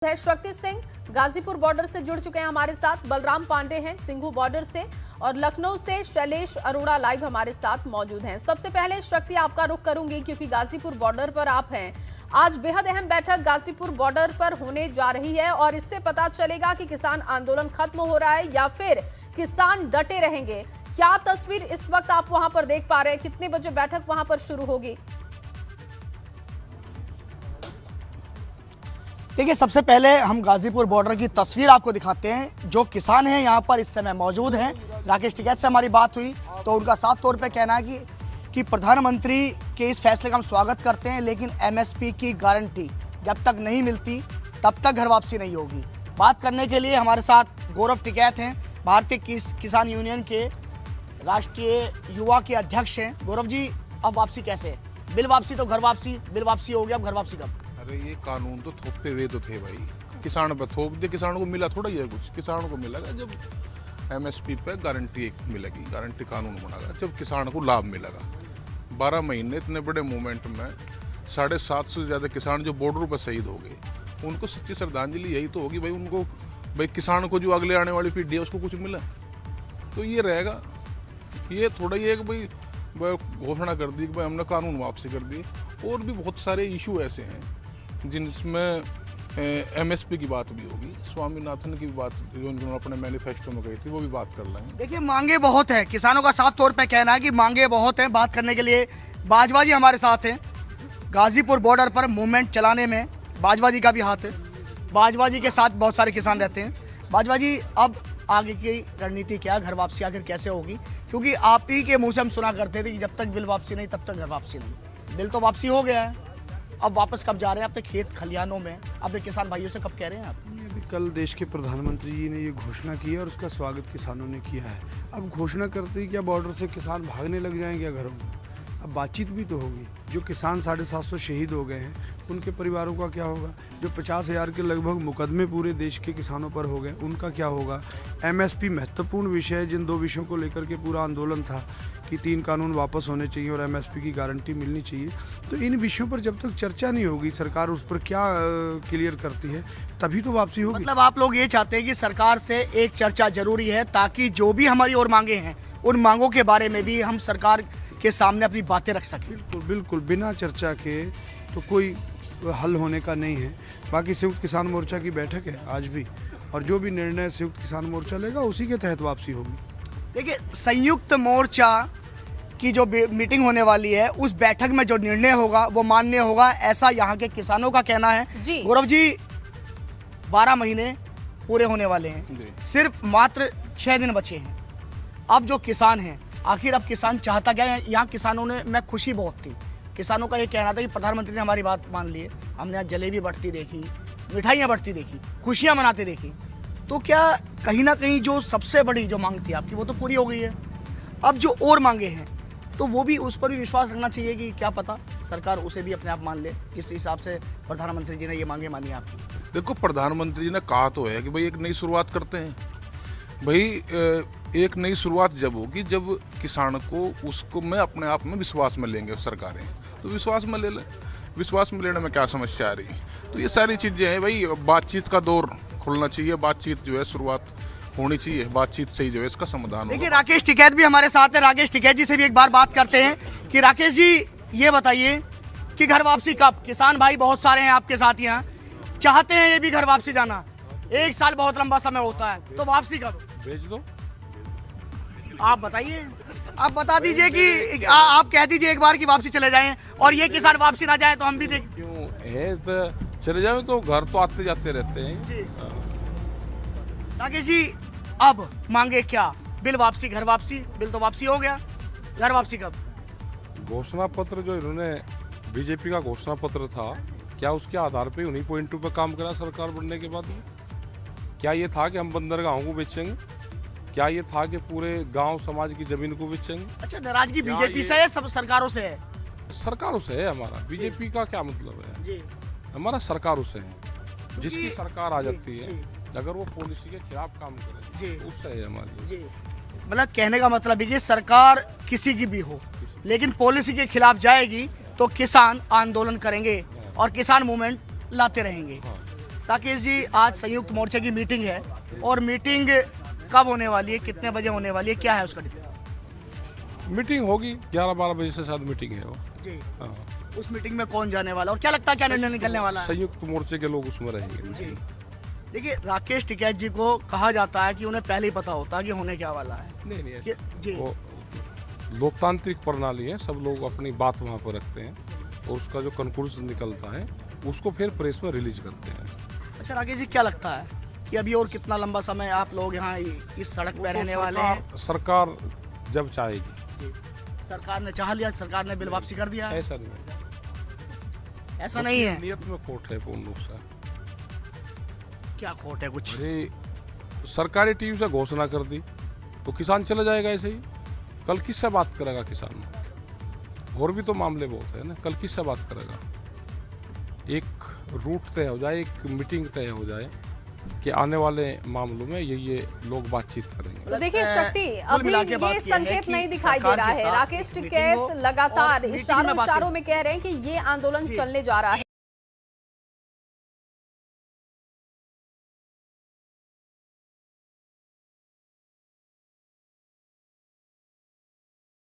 है शक्ति सिंह गाजीपुर बॉर्डर से जुड़ चुके हैं हमारे साथ। बलराम पांडे हैं सिंघू बॉर्डर से और लखनऊ से शैलेश अरोड़ा लाइव हमारे साथ मौजूद हैं। सबसे पहले शक्ति आपका रुख करूंगी क्योंकि गाजीपुर बॉर्डर पर आप हैं। आज बेहद अहम बैठक गाजीपुर बॉर्डर पर होने जा रही है और इससे पता चलेगा कि किसान आंदोलन खत्म हो रहा है या फिर किसान डटे रहेंगे। क्या तस्वीर इस वक्त आप वहां पर देख पा रहे हैं? कितने बजे बैठक वहां पर शुरू होगी? देखिए, सबसे पहले हम गाजीपुर बॉर्डर की तस्वीर आपको दिखाते हैं। जो किसान हैं यहाँ पर इस समय मौजूद हैं। राकेश टिकैत से हमारी बात हुई तो उनका साफ तौर पे कहना है कि प्रधानमंत्री के इस फैसले का हम स्वागत करते हैं, लेकिन एमएसपी की गारंटी जब तक नहीं मिलती तब तक घर वापसी नहीं होगी। बात करने के लिए हमारे साथ गौरव टिकैत हैं, भारतीय किसान यूनियन के राष्ट्रीय युवा के अध्यक्ष हैं। गौरव जी, अब वापसी कैसे है? बिल वापसी तो घर वापसी, बिल वापसी हो गया, अब घर वापसी कब? अरे ये कानून तो थोपते हुए तो थे भाई, किसान पर थोप दिए। किसानों को मिला थोड़ा ही है कुछ, किसानों को मिलेगा जब एमएसपी पे गारंटी एक मिलेगी, गारंटी कानून बनेगा जब किसान को लाभ मिलेगा। 12 महीने इतने बड़े मूवमेंट में 750 से ज़्यादा किसान जो बॉर्डर पर शहीद हो गए, उनको सच्ची श्रद्धांजलि यही तो होगी भाई। उनको भाई किसान को जो अगले आने वाली पीढ़ी है उसको कुछ मिला तो ये रहेगा। ये थोड़ा ही एक भाई घोषणा कर दी कि भाई हमने कानून वापसी कर दी। और भी बहुत सारे इशू ऐसे हैं जिनमें एमएसपी की बात भी होगी, स्वामीनाथन की बात जो उन्होंने अपने मैनिफेस्टो में कही थी वो भी बात कर लेंगे। देखिए, मांगे बहुत हैं, किसानों का साफ तौर पे कहना है कि मांगे बहुत हैं। बात करने के लिए बाजवा जी हमारे साथ हैं। गाजीपुर बॉर्डर पर मूवमेंट चलाने में बाजवा जी का भी हाथ है। बाजवा जी के साथ बहुत सारे किसान रहते हैं। बाजवा जी, अब आगे की रणनीति क्या, घर वापसी आखिर कैसे होगी? क्योंकि आप ही के मुँह से हम सुना करते थे कि जब तक बिल वापसी नहीं तब तक घर वापसी नहीं। बिल तो वापसी हो गया है, अब वापस कब जा रहे हैं? अपने खेत खलियानों में अपने किसान भाइयों से कब कह रहे हैं आप? अभी कल देश के प्रधानमंत्री जी ने ये घोषणा की है और उसका स्वागत किसानों ने किया है। अब घोषणा करते ही क्या बॉर्डर से किसान भागने लग जाएंगे घरों में? अब बातचीत भी तो होगी। जो किसान 750 शहीद हो गए हैं उनके परिवारों का क्या होगा? जो 50,000 के लगभग मुकदमे पूरे देश के किसानों पर हो गए उनका क्या होगा? एमएसपी महत्वपूर्ण विषय है, जिन दो विषयों को लेकर के पूरा आंदोलन था कि 3 कानून वापस होने चाहिए और एमएसपी की गारंटी मिलनी चाहिए। तो इन विषयों पर जब तक चर्चा नहीं होगी, सरकार उस पर क्या क्लियर करती है, तभी तो वापसी होगी। मतलब आप लोग ये चाहते हैं कि सरकार से एक चर्चा जरूरी है ताकि जो भी हमारी और मांगे हैं उन मांगों के बारे में भी हम सरकार के सामने अपनी बातें रख सकें। बिल्कुल बिल्कुल, बिना चर्चा के तो कोई हल होने का नहीं है। बाकी संयुक्त किसान मोर्चा की बैठक है आज भी, और जो भी निर्णय संयुक्त किसान मोर्चा लेगा उसी के तहत वापसी होगी। देखिए, संयुक्त मोर्चा की जो मीटिंग होने वाली है उस बैठक में जो निर्णय होगा वो मान्य होगा, ऐसा यहाँ के किसानों का कहना है। गौरव जी, 12 महीने पूरे होने वाले हैं, सिर्फ मात्र 6 दिन बचे हैं। अब जो किसान हैं, आखिर अब किसान चाहता क्या है? यहाँ किसानों ने, मैं खुशी बहुत थी, किसानों का ये कहना था कि प्रधानमंत्री ने हमारी बात मान ली है। हमने यहाँ जलेबी बढ़ती देखी, मिठाइयाँ बढ़ती देखी, खुशियाँ मनाते देखी। तो क्या कहीं ना कहीं जो सबसे बड़ी जो मांग थी आपकी वो तो पूरी हो गई है। अब जो और मांगे हैं तो वो भी, उस पर भी विश्वास रखना चाहिए कि क्या पता सरकार उसे भी अपने आप मान ले, जिस हिसाब से प्रधानमंत्री जी ने ये मांगे मानी आपकी। देखो, प्रधानमंत्री जी ने कहा तो है कि भाई एक नई शुरुआत करते हैं। भाई एक नई शुरुआत जब होगी जब किसान को उसको में अपने आप में विश्वास में लेंगे सरकारें, तो विश्वास में ले लें। विश्वास में लेने में क्या समस्या आ रही है? तो ये सारी चीज़ें हैं भाई। बातचीत का दौर खुलना चाहिए, बातचीत जो है शुरुआत होनी चाहिए, बातचीत से ही जो है इसका समाधान होगा। देखिए, राकेश टिकैत भी हमारे साथ है। राकेश टिकैत जी से भी एक बार बात करते हैं कि राकेश जी, ये बताइए कि घर वापसी कब? किसान भाई बहुत सारे हैं आपके साथ यहाँ, चाहते हैं ये भी घर वापसी जाना। 1 साल बहुत लंबा समय होता है, तो वापसी कब? भेज दो। आप बताइए, आप बता दीजिए कि आप कह दीजिए एक बार की वापसी चले जाएं, और ये किसान वापसी ना जाए तो हम भी देख। क्यों है तो चले जाओ, तो घर तो आते जाते रहते हैं जी। राकेश जी, अब मांगे क्या? बिल वापसी, घर वापसी? बिल तो वापसी हो गया, घर वापसी कब? घोषणा पत्र जो इन्होंने, बीजेपी का घोषणा पत्र था, क्या उसके आधार पे उन्हीं पॉइंटों पे काम करा सरकार बनने के बाद में? क्या ये था कि हम बंदरगाहों को बेचेंगे? क्या ये था कि पूरे गांव समाज की जमीन को बेचेंगे? अच्छा, नाराजगी बीजेपी से है, सब सरकारों से है? सरकारों से है हमारा, बीजेपी का क्या मतलब है? जी। हमारा सरकारों से है। जिसकी सरकार आ जाती है, अगर वो पॉलिसी के खिलाफ काम करे तो उससे है हमारी। जी, मतलब कहने का मतलब है कि सरकार किसी की भी हो, लेकिन पॉलिसी के खिलाफ जाएगी तो किसान आंदोलन करेंगे और किसान मूवमेंट लाते रहेंगे। राकेश जी, आज संयुक्त मोर्चे की मीटिंग है और मीटिंग कब होने वाली है, कितने बजे होने वाली है, क्या है उसका डिसीजन? मीटिंग होगी 11-12 बजे से शायद मीटिंग है वो जी। हाँ। उस मीटिंग में कौन जाने वाला और क्या लगता है क्या निर्णय निकलने वाला है? संयुक्त मोर्चे के लोग उसमें रहेंगे जी। देखिए, राकेश टिकैत जी को कहा जाता है कि उन्हें पहले ही पता होता है कि होने क्या वाला है। नहीं जी। वो लोकतांत्रिक प्रणाली है, सब लोग अपनी बात वहाँ पर रखते हैं और उसका जो कंक्लूजन निकलता है उसको फिर प्रेस में रिलीज करते हैं। अच्छा राकेश जी, क्या लगता है कि अभी और कितना लंबा समय आप लोग यहाँ इस सड़क पे रहने वाले हैं? सरकार जब चाहेगी। सरकार ने चाह लिया, सरकार ने बिल वापसी कर दिया? ऐसा नहीं, ऐसा नहीं है। नियत में खोट है पूर्ण रूप से। क्या खोट है कुछ? अरे सरकारी टीवी से घोषणा कर दी तो किसान चला जाएगा ऐसे ही। कल किससे बात करेगा किसान? और भी तो मामले बहुत है ना, कल किससे बात करेगा? एक रूट तय हो जाए, एक मीटिंग तय हो जाए कि आने वाले मामलों में ये लोग बातचीत करेंगे। तो देखिए शक्ति, अभी ये संकेत नहीं दिखाई दे रहा है। राकेश टिकैत लगातार इशारों में कह रहे हैं कि ये आंदोलन चलने जा रहा है।